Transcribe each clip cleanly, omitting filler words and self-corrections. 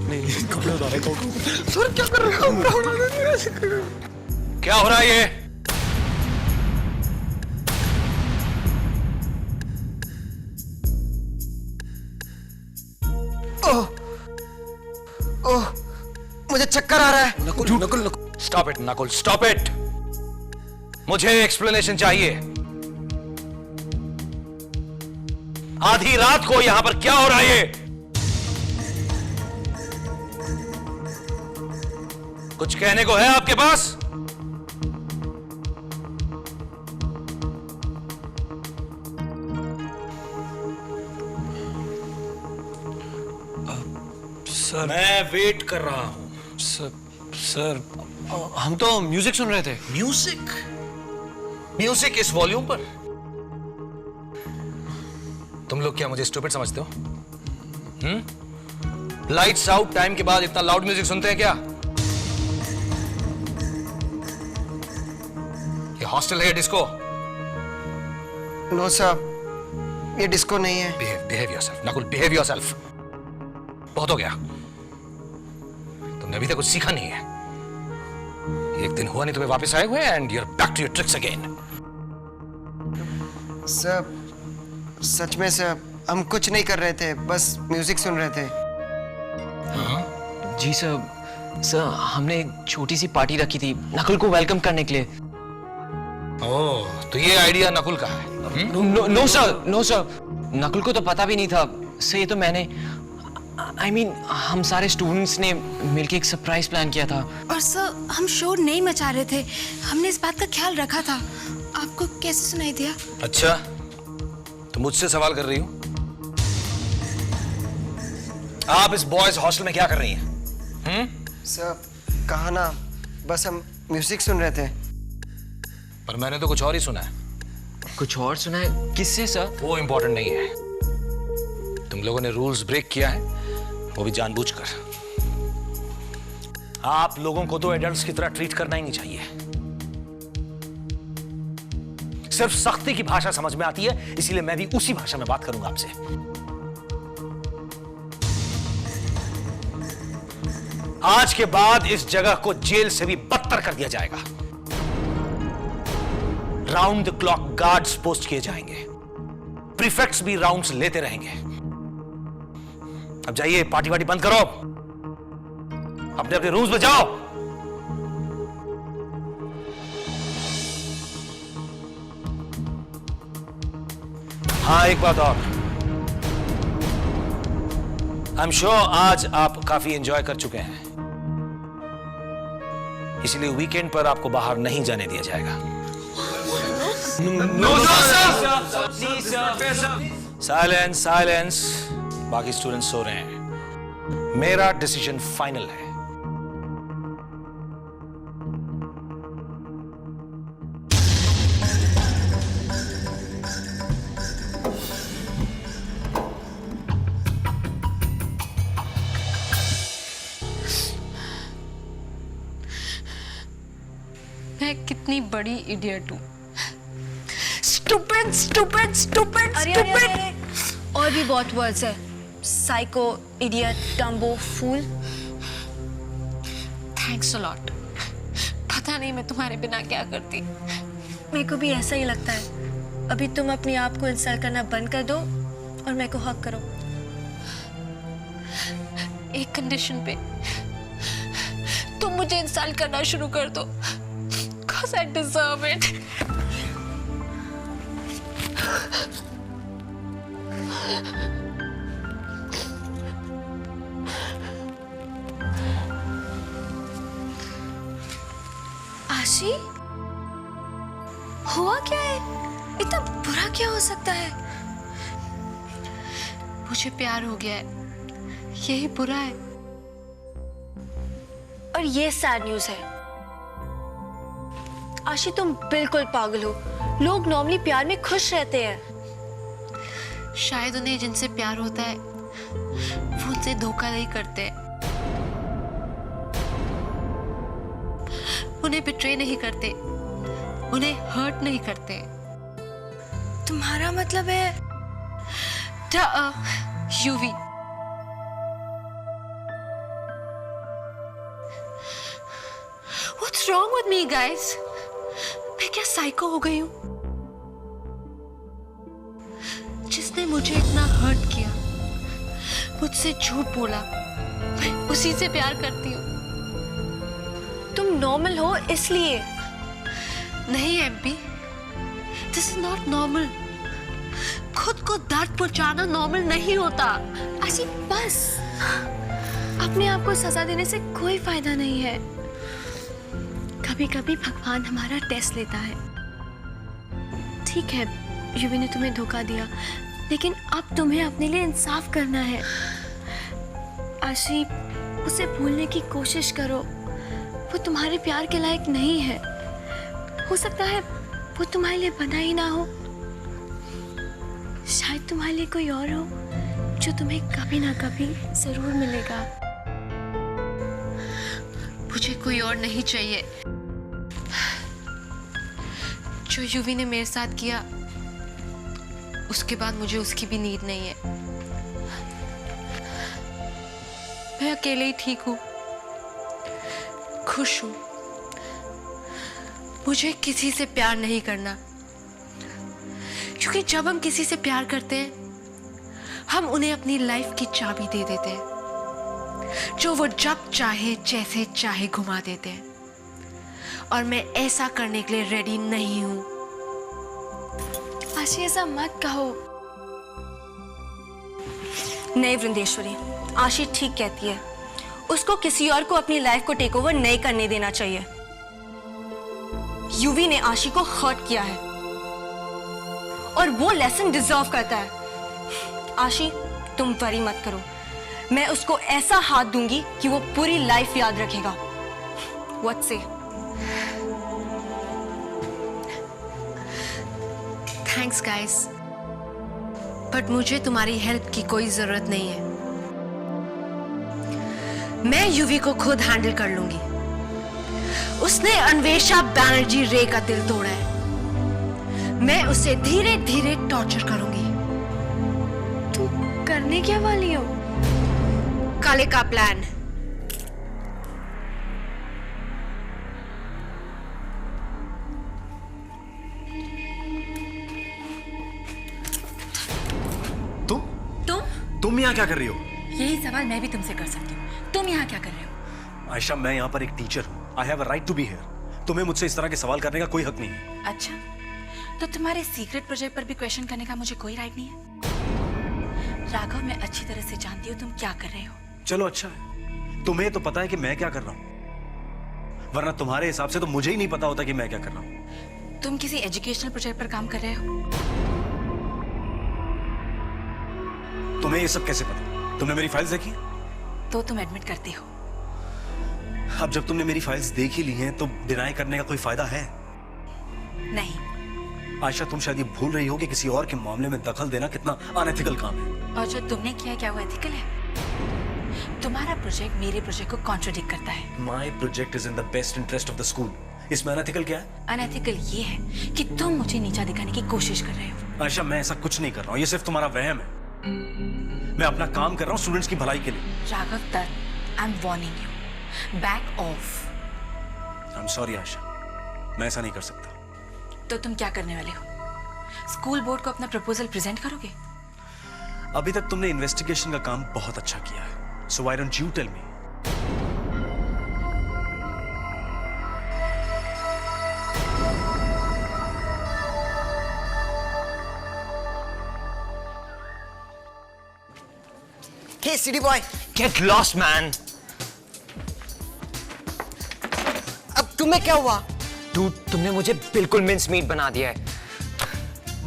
नहीं कपड़े उतार रहे हैं। सर क्या कर रहे हो? क्या हो रहा है ये? ओह ओह मुझे चक्कर आ रहा है। Nakul Nakul Nakul stop it Nakul, stop it. मुझे एक्सप्लेनेशन चाहिए। आधी रात को यहां पर क्या हो रहा है ये? कुछ कहने को है आपके पास? सर मैं वेट कर रहा हूं। सर हम तो म्यूजिक सुन रहे थे। म्यूजिक? म्यूजिक इस वॉल्यूम पर? तुम लोग क्या मुझे स्टूपिड समझते हो? लाइट्स आउट टाइम के बाद इतना लाउड म्यूजिक सुनते हैं क्या? ये हॉस्टल है या डिस्को? नो सर, ये डिस्को नहीं है। Behave yourself Nakul, behave yourself. बहुत हो गया। तुमने अभी तक कुछ सीखा नहीं है। एक दिन हुआ नहीं तुम्हें वापस आए हुए and you are back to your tricks again. Sir सच में सर, हम कुछ नहीं कर रहे थे, बस म्यूजिक सुन रहे थे। जी सर हमने एक छोटी सी पार्टी रखी थी नकुल को वेलकम करने के लिए। ओह, तो ये आइडिया नकुल का है? नो सर नकुल को तो पता भी नहीं था सर। ये तो मैंने I mean, हम सारे स्टूडेंट्स ने मिलकर एक सरप्राइज प्लान किया था। और सर हम शोर नहीं मचा रहे थे, हमने इस बात का ख्याल रखा था। आपको कैसे सुनाई दिया? अच्छा, तो मुझसे सवाल कर रही हो? आप इस बॉयज हॉस्टल में क्या कर रही हैं? सर कहा ना, बस हम म्यूजिक सुन रहे थे। पर मैंने तो कुछ और ही सुना है। कुछ और सुना है? किससे सर? वो इंपॉर्टेंट नहीं है। तुम लोगों ने रूल्स ब्रेक किया है, वो भी जानबूझकर। आप लोगों को तो एडल्ट्स की तरह ट्रीट करना ही नहीं चाहिए। सिर्फ सख्ती की भाषा समझ में आती है, इसीलिए मैं भी उसी भाषा में बात करूंगा आपसे। आज के बाद इस जगह को जेल से भी बदतर कर दिया जाएगा। Round the clock guards post किए जाएंगे। प्रीफेक्ट्स भी राउंड्स लेते रहेंगे। अब जाइए, पार्टी वार्टी बंद करो, अपने अपने रूम्स में जाओ। हाँ, एक बात और। आई एम श्योर आज आप काफी एंजॉय कर चुके हैं, इसीलिए वीकेंड पर आपको बाहर नहीं जाने दिया जाएगा। Silence silence. बाकी स्टूडेंट्स सो रहे हैं। मेरा डिसीजन फाइनल है। मैं कितनी बड़ी इडियट हूँ। Stupid stupid stupid stupid. और भी बहुत वर्ड्स है। Psycho, idiot, dumbo, fool. Thanks a lot. पता नहीं मैं तुम्हारे बिना क्या करती। मेरे को भी ऐसा ही लगता है। अभी तुम अपने आप को इंसल्ट करना बंद कर दो और मेरे को हक करो। एक कंडीशन पे, तुम मुझे इंसल्ट करना शुरू कर दो। Cause I deserve it. आशी, हुआ क्या है? इतना बुरा क्या हो सकता है? मुझे प्यार हो गया है, यही बुरा है। और ये सैड न्यूज़ है। आशी तुम बिल्कुल पागल हो। लोग नॉर्मली प्यार में खुश रहते हैं। शायद उन्हें जिनसे प्यार होता है वो उनसे धोखा नहीं करते। उन्हें बिट्रे नहीं करते, उन्हें हर्ट नहीं करते। तुम्हारा मतलब है UV, What's wrong with me, guys? मैं क्या साइको हो गई हूं? जिसने मुझे इतना हर्ट किया, मुझसे झूठ बोला, मैं उसी से प्यार करती हूँ। तुम नॉर्मल हो इसलिए। नहीं amphi, this is not normal. खुद को दर्द पहुंचाना नॉर्मल नहीं होता। आशी बस, अपने आप को सजा देने से कोई फायदा नहीं है। कभी कभी भगवान हमारा टेस्ट लेता है। ठीक है, युवी ने तुम्हें धोखा दिया, लेकिन अब तुम्हें अपने लिए इंसाफ करना है। आशी, उसे भूलने की कोशिश करो। वो तुम्हारे प्यार के लायक नहीं है। हो सकता है वो तुम्हारे लिए बना ही ना हो। शायद तुम्हारे लिए कोई और हो जो तुम्हें कभी ना कभी जरूर मिलेगा। मुझे कोई और नहीं चाहिए। जो युवी ने मेरे साथ किया, उसके बाद मुझे उसकी भी नीड नहीं है। मैं अकेले ही ठीक हूं, खुश हूं। मुझे किसी से प्यार नहीं करना, क्योंकि जब हम किसी से प्यार करते हैं, हम उन्हें अपनी लाइफ की चाबी दे देते हैं, जो वो जब चाहे जैसे चाहे घुमा देते हैं। और मैं ऐसा करने के लिए रेडी नहीं हूं। आशी, ऐसा मत कहो। नहीं वृंदेश्वरी, आशी ठीक कहती है। उसको किसी और को अपनी लाइफ को टेक ओवर नहीं करने देना चाहिए। युवी ने आशी को हर्ट किया है और वो लेसन डिजर्व करता है। आशी, तुम वरी मत करो। मैं उसको ऐसा हाथ दूंगी कि वो पूरी लाइफ याद रखेगा। व्हाट से? थैंक्स गाइस, बट मुझे तुम्हारी हेल्प की कोई जरूरत नहीं है। मैं युवी को खुद हैंडल कर लूंगी। उसने अन्वेषा बैनर्जी रे का दिल तोड़ा है। मैं उसे धीरे धीरे टॉर्चर करूंगी। तुम करने क्या वाली हो? काले का प्लान। तुम यहाँ क्या कर रही हो? यही सवाल मैं भी तुमसे कर सकती हूँ। तुम यहाँ क्या कर रहे हो? आयशा, मैं यहाँ पर एक टीचर हूँ। I have a right to be here. तुम्हें मुझसे इस तरह के सवाल करने का कोई हक नहीं है। अच्छा, तो तुम्हारे सीक्रेट प्रोजेक्ट पर भी क्वेश्चन करने का मुझे कोई राइट नहीं है। राघव, मैं अच्छी तरह से जानती हूँ तुम क्या कर रहे हो। चलो अच्छा है, तुम्हें तो पता है कि मैं क्या कर रहा हूँ, वरना तुम्हारे हिसाब से तो मुझे ही नहीं पता होता कि मैं क्या कर रहा हूँ। तुम किसी एजुकेशनल प्रोजेक्ट पर काम कर रहे हो। तुम्हें ये सब कैसे पता? तुमने मेरी फाइल्स देखी? तो तुम एडमिट करते हो। अब जब तुमने मेरी फाइल्स देख ही ली हैं, तो डिनाई करने का कोई फायदा है? नहीं। आयशा, तुम शायद ये भूल रही हो कि किसी और के मामले में दखल देना कितना अनएथिकल काम है। और जो तुमने किया है, क्या वो एथिकल है? तुम्हारा प्रोजेक्ट मेरे प्रोजेक्ट को कॉन्ट्रोडिक्ट करता है। My project is in the best interest of the school. इसमें अनएथिकल क्या है? अनएथिकल ये है कि तुम मुझे नीचा दिखाने की कोशिश कर रहे हो। आयशा, मैं ऐसा कुछ नहीं कर रहा हूँ। ये सिर्फ तुम्हारा वहम है। मैं अपना काम कर रहा हूँ स्टूडेंट्स की भलाई के लिए। Raghav Dutt, I am warning you, back off. I am sorry Ayesha, मैं ऐसा नहीं कर सकता। तो तुम क्या करने वाले हो? स्कूल बोर्ड को अपना प्रपोजल प्रेजेंट करोगे? अभी तक तुमने इन्वेस्टिगेशन का काम बहुत अच्छा किया है, so why don't you tell me? Hey, city boy. Get lost, man. अब तुम्हें क्या हुआ? Dude, तुमने मुझे बिल्कुल मिंस मीट बना दिया है।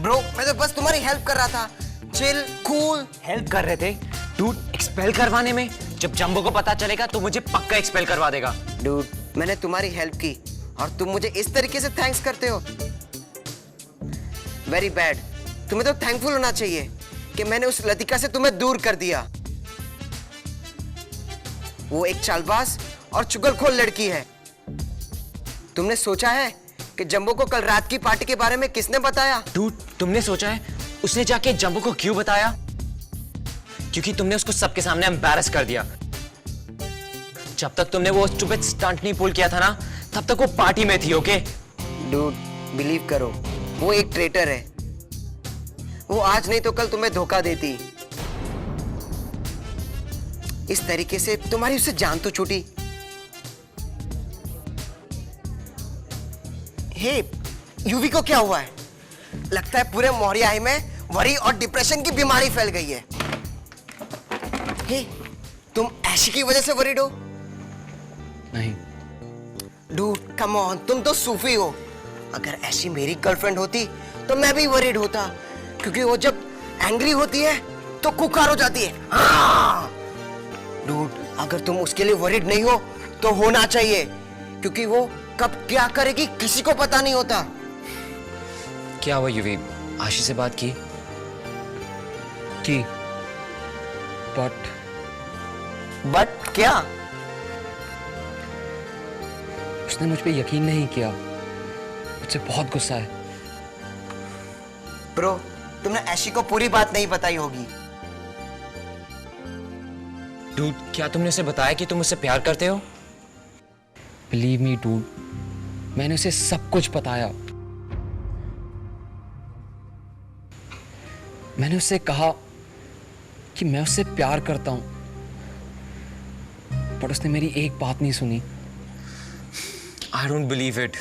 Bro, मैं तो बस तुम्हारी हेल्प कर रहा था। Chill, cool. हेल्प कर रहे थे? Dude, एक्सपेल करवाने में? जब जंबो को पता चलेगा तो मुझे पक्का एक्सपेल करवा देगा। Dude, मैंने तुम्हारी हेल्प की और तुम मुझे इस तरीके से थैंक्स करते हो। Very bad. तुम्हें तो थैंकफुल होना चाहिए कि मैंने उस लतिका से तुम्हें दूर कर दिया। वो एक चालबाज और चुगलखोर लड़की है। तुमने सोचा है कि जंबो को कल रात की पार्टी के बारे में किसने बताया? डूड, तुमने सोचा है उसने जाके जंबो को क्यों बताया? क्योंकि तुमने उसको सबके सामने एम्बैरस कर दिया। जब तक तुमने वो स्टूपिड स्टंट नहीं पुल किया था ना, तब तक वो पार्टी में थी। ओके डूड, बिलीव करो, वो एक ट्रेटर है। वो आज नहीं तो कल तुम्हें धोखा देती। इस तरीके से तुम्हारी उससे जान तो छूटी। हे, यूवी को क्या हुआ है? लगता है पूरे मोहरियाई में वरी और डिप्रेशन की बीमारी फैल गई है। हे, तुम ऐशी की वजह से वरीड हो? नहीं। डूड कम ऑन, तुम तो सूफी हो। अगर ऐसी मेरी गर्लफ्रेंड होती तो मैं भी वरीड होता, क्योंकि वो जब एंग्री होती है तो कुकार हो जाती है। हाँ! डूड, अगर तुम उसके लिए वरीड नहीं हो तो होना चाहिए, क्योंकि वो कब क्या करेगी किसी को पता नहीं होता। क्या हुआ यूवी, आशी से बात की? बट क्या? उसने मुझ पे यकीन नहीं किया। मुझसे बहुत गुस्सा है। ब्रो, तुमने ऐशी को पूरी बात नहीं बताई होगी। डूड, क्या तुमने उसे बताया कि तुम उससे प्यार करते हो? बिलीव मी डूड, मैंने उसे सब कुछ बताया। मैंने उससे कहा कि मैं उससे प्यार करता हूं, पर उसने मेरी एक बात नहीं सुनी। I don't believe it.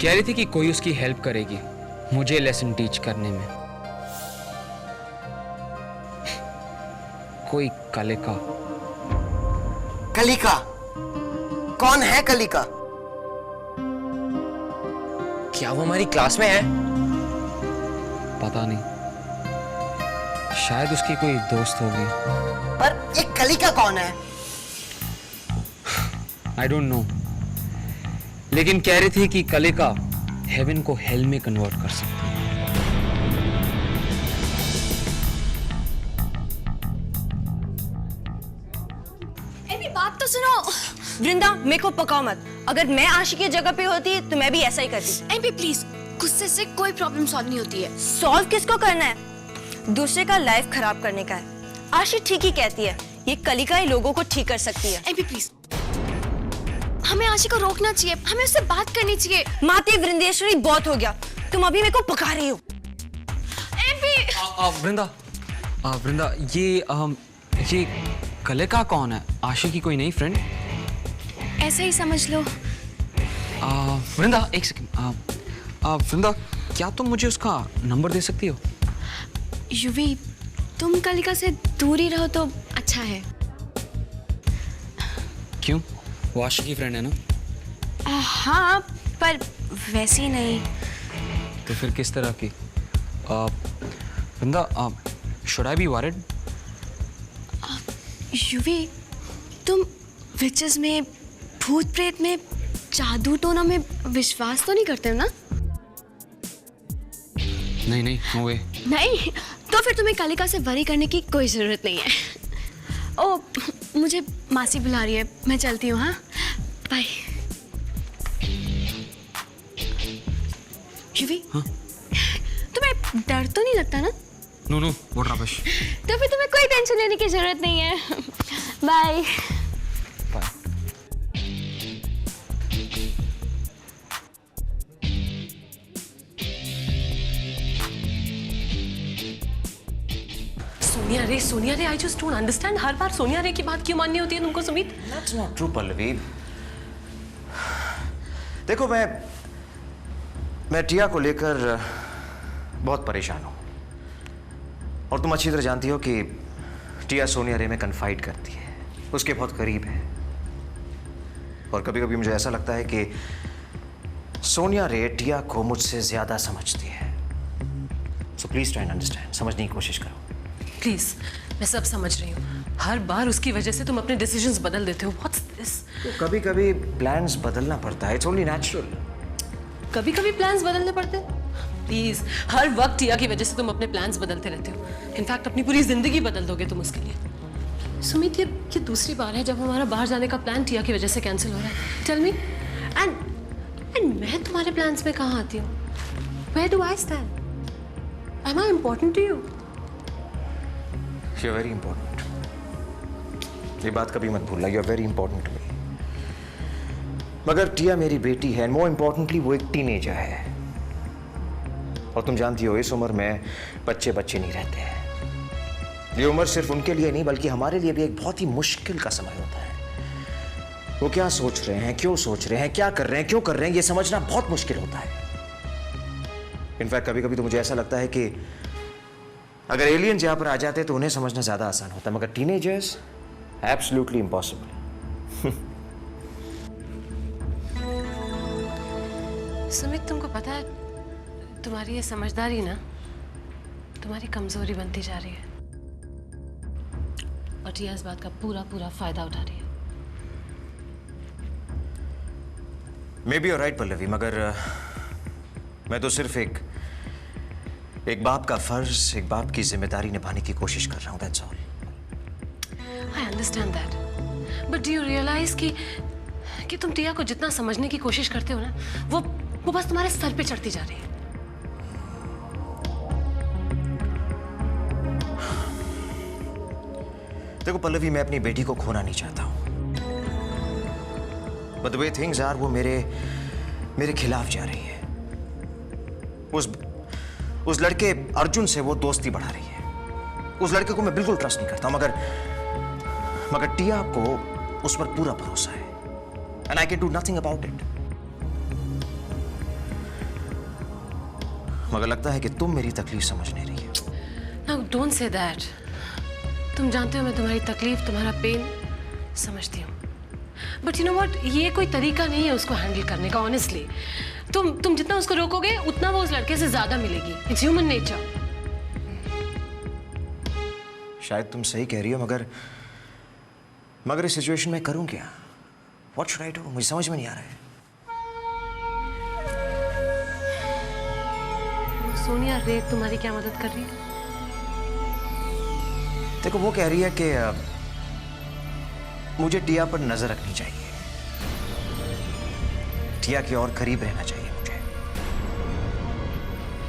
कह रही थी कि कोई उसकी हेल्प करेगी मुझे लेसन टीच करने में। कोई कलिका। कलिका? कौन है कलिका? क्या वो हमारी क्लास में है? पता नहीं, शायद उसकी कोई दोस्त होगी। पर ये कलिका कौन है? आई डोंट नो, लेकिन कह रही थी कि कलिका हेवन को हेल में कन्वर्ट कर सकती है। मेरी बात तो सुनो। वृंदा, मेरे को पकाओ मत। अगर मैं आशी की जगह पे होती तो मैं भी ऐसा ही करती। एमपी प्लीज, गुस्से से कोई प्रॉब्लम सॉल्व नहीं होती है। सॉल्व किसको करना है? दूसरे का लाइफ खराब करने का है। आशी ठीक ही कहती है, ये कलिका ही लोगों को ठीक कर सकती है। एमपी प्लीज, हमें आशी को रोकना चाहिए, हमें उससे बात करनी चाहिए। माते वृंदेश्वरी, बहुत हो गया। तुम अभी मेरे को पका रही हो। एमपी वृंदा, ये कलिका कौन है? आशी की कोई नई फ्रेंड? ऐसा ही समझ लो। वृंदा, एक सेकंड। वृंदा, क्या तुम मुझे उसका नंबर दे सकती हो? युवी, तुम कलिका से दूर ही रहो तो अच्छा है। क्यों? वो आशी की फ्रेंड है ना? हाँ, पर वैसी नहीं। तो फिर किस तरह की? वृंदा, शुड आई बी वरीड? युवी, तुम विचेस में, भूत प्रेत में, जादू टोना में विश्वास तो नहीं करते हो ना? नहीं, नो वे। नहीं, तो फिर तुम्हें कलिका से वरी करने की कोई जरूरत नहीं है। ओ, मुझे मासी बुला रही है, मैं चलती हूँ। हाँ, बाय। युवी, हाँ? तुम्हें डर तो नहीं लगता ना? No, what rubbish. तो फिर तुम्हें कोई टेंशन लेने की जरूरत नहीं है। बाय। सोनिया रे, आई जस्ट डोंट अंडरस्टैंड। हर बार सोनिया रे की बात क्यों माननी होती है तुमको Sumit? That's not true, Pallavi. देखो, मैं टिया को लेकर बहुत परेशान हूं, और तुम अच्छी तरह जानती हो कि टिया सोनिया रे में कन्फाइड करती है, उसके बहुत करीब है। और कभी कभी मुझे ऐसा लगता है कि सोनिया रे टिया को मुझसे ज्यादा समझती है। So please try and understand, समझने की कोशिश करो। प्लीज, मैं सब समझ रही हूँ। हर बार उसकी वजह से तुम अपने डिसीजंस बदल देते हो। What's this? तो कभी कभी प्लान्स बदलना पड़ता है, इट्स ओनली नेचुरल। कभी कभी प्लान्स बदलने पड़ते हैं? प्लीज, हर वक्त टिया की वजह से तुम अपने प्लान्स बदलते रहते हो। इनफैक्ट अपनी पूरी जिंदगी बदल दोगे तुम उसके लिए। सुमित, ये दूसरी बार है जब हमारा बाहर जाने का प्लान टिया की वजह से कैंसिल हो रहा है। टेल मी, एंड मैं तुम्हारे प्लान्स में कहाँ आती हूँ? Where do I stand? Am I important to you? You are very important, ये बात कभी मत भूलना। You are very important to me. मगर टिया मेरी बेटी है, मोर इंपॉर्टेंटली वो एक टीनेजर है, और तुम जानती हो इस उम्र में बच्चे नहीं रहते हैं। ये उम्र सिर्फ उनके लिए नहीं बल्कि हमारे लिए भी एक बहुत ही मुश्किल का समय होता है। वो क्या सोच रहे हैं, क्यों सोच रहे हैं, क्या कर रहे हैं, क्यों कर रहे हैं, ये समझना बहुत मुश्किल होता है। इनफैक्ट कभी कभी तो मुझे ऐसा लगता है कि अगर एलियंस यहां पर आ जाते तो उन्हें समझना ज्यादा आसान होता, मगर टीनेजर्स एब्सोल्युटली इम्पॉसिबल। सुमित, तुमको पता है तुम्हारी ये समझदारी ना तुम्हारी कमजोरी बनती जा रही है, और टिया इस बात का पूरा फायदा उठा रही है। मे बी राइट पल्लवी, मगर मैं तो सिर्फ एक बाप का फर्ज, एक बाप की जिम्मेदारी निभाने की कोशिश कर रहा हूं, that's all. I understand that, but do you realise कि तुम टिया को जितना समझने की कोशिश करते हो ना, वो बस तुम्हारे सर पे चढ़ती जा रही है। देखो पल्लवी, मैं अपनी बेटी को खोना नहीं चाहता हूं, but the way things are वो मेरे खिलाफ जा रही है। उस लड़के अर्जुन से वो दोस्ती बढ़ा रही है। उस लड़के को मैं बिल्कुल ट्रस्ट नहीं करता, मगर टिया को उस पर पूरा भरोसा है, and I can do nothing about it. मगर लगता है कि तुम मेरी तकलीफ समझ नहीं रही है। Now don't say that. तुम जानते हो मैं तुम्हारी तकलीफ, तुम्हारा पेन समझती हूँ, बट यू नो व्हाट, ये कोई तरीका नहीं है उसको हैंडल करने का। ऑनेस्टली तुम जितना उसको रोकोगे उतना वो उस लड़के से ज्यादा मिलेगी। It's human nature. शायद तुम सही कह रही हो, मगर इस सिचुएशन में करूं क्या? What should I do? मुझे समझ में नहीं आ रहा है। सोनिया रे तुम्हारी क्या मदद कर रही है? देखो, वो कह रही है कि मुझे टिया पर नजर रखनी चाहिए, टिया के और करीब रहना चाहिए मुझे।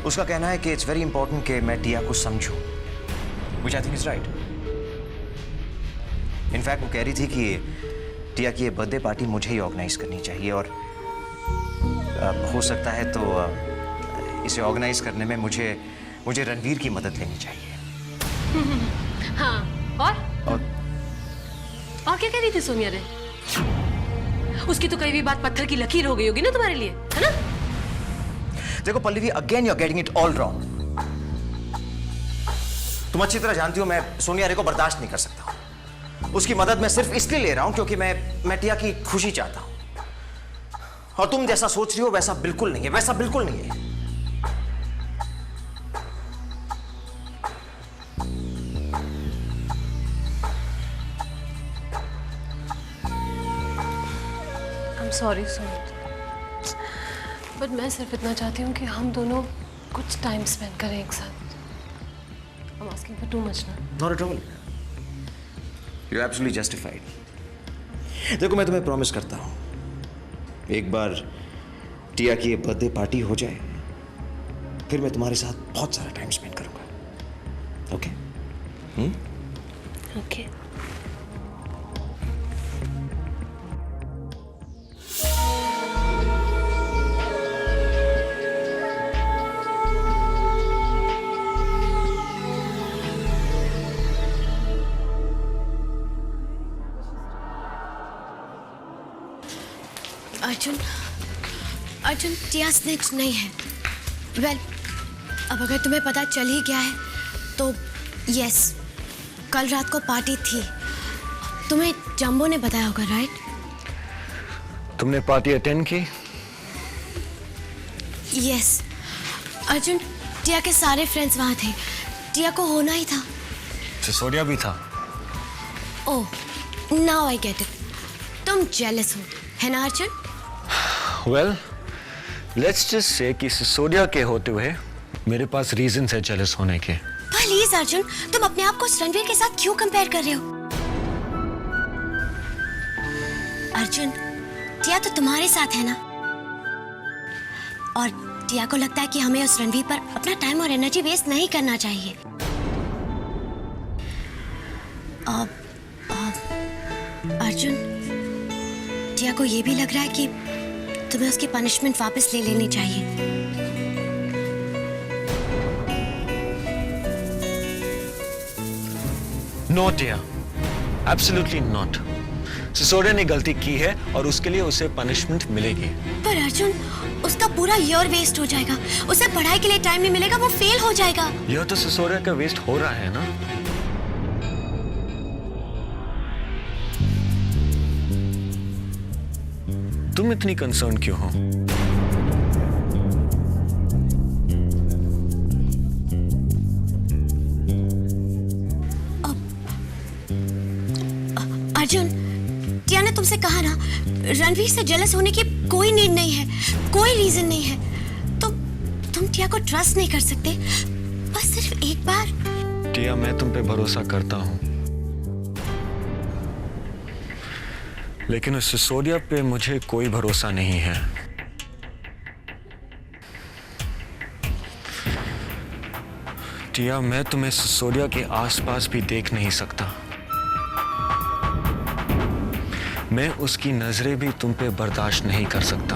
उसका कहना है कि इट्स वेरी इंपॉर्टेंट कि मैं टिया को समझूं, which I think is right. In fact वो कह रही थी कि टिया की ये बर्थडे पार्टी मुझे ही ऑर्गेनाइज करनी चाहिए, और हो सकता है तो इसे ऑर्गेनाइज करने में मुझे रणवीर की मदद लेनी चाहिए। हाँ, और क्या कह रही थी सोनिया रे? उसकी तो कई भी बात पत्थर की लकीर हो गई होगी ना तुम्हारे लिए, है ना? देखो Pallavi, again you are getting it all wrong. तुम अच्छी तरह जानती हो मैं सोनिया रे को बर्दाश्त नहीं कर सकता। उसकी मदद मैं सिर्फ इसलिए ले रहा हूं क्योंकि मैं टिया की खुशी चाहता हूं, और तुम जैसा सोच रही हो वैसा बिल्कुल नहीं है, वैसा बिल्कुल नहीं है। सॉरी सुमित, बट मैं सिर्फ इतना चाहती हूँ कि हम दोनों कुछ टाइम स्पेंड करें एक साथ। I'm asking for too much now. Not at all. You're absolutely justified. देखो, मैं तुम्हें प्रॉमिस करता हूँ, एक बार टिया की ये बर्थडे पार्टी हो जाए, फिर मैं तुम्हारे साथ बहुत सारा टाइम स्पेंड करूंगा। ओके? ओके। अर्जुन टिया स्नेक्स नहीं है। वेल, अब अगर तुम्हें पता चल ही गया है तो यस, कल रात को पार्टी थी। तुम्हें जंबो ने बताया होगा, राइट? तुमने पार्टी अटेंड की? यस अर्जुन, टिया के सारे फ्रेंड्स वहां थे। टिया को होना ही था। सिसोदिया भी था। ओह, नाउ आई गेट इट। तुम जेलस हो, है ना Arjun? Well, let's just say कि सिसोदिया के होते हुए मेरे पास रीजन है जेलस होने के। प्लीज अर्जुन, तुम अपने आप को रणवीर के साथ क्यों कंपेयर कर रहे हो? अर्जुन, टिया तो तुम्हारे साथ है ना, और टिया को लगता है कि हमें उस रणवीर पर अपना टाइम और एनर्जी वेस्ट नहीं करना चाहिए। अर्जुन, टिया को ये भी लग रहा है कि तुम्हें उसकी पनिशमेंट वापस ले लेनी चाहिए। No Tia, absolutely not. Sisodia ने गलती की है और उसके लिए उसे पनिशमेंट मिलेगी। पर अर्जुन, उसका पूरा ईयर वेस्ट हो जाएगा, उसे पढ़ाई के लिए टाइम नहीं मिलेगा, वो फेल हो जाएगा। यह तो सिसोडिया का वेस्ट हो रहा है ना। तुम इतनी कंसर्न क्यों हो? अर्जुन, टिया ने तुमसे कहा ना, रणवीर से जेलस होने की कोई नीड नहीं है, कोई रीजन नहीं है। तुम टिया को ट्रस्ट नहीं कर सकते? बस सिर्फ एक बार। टिया, मैं तुम पे भरोसा करता हूं, लेकिन उस सिसोडिया पे मुझे कोई भरोसा नहीं है। टिया, मैं तुम्हें सिसोडिया के आसपास भी देख नहीं सकता। मैं उसकी नजरें भी तुम पे बर्दाश्त नहीं कर सकता।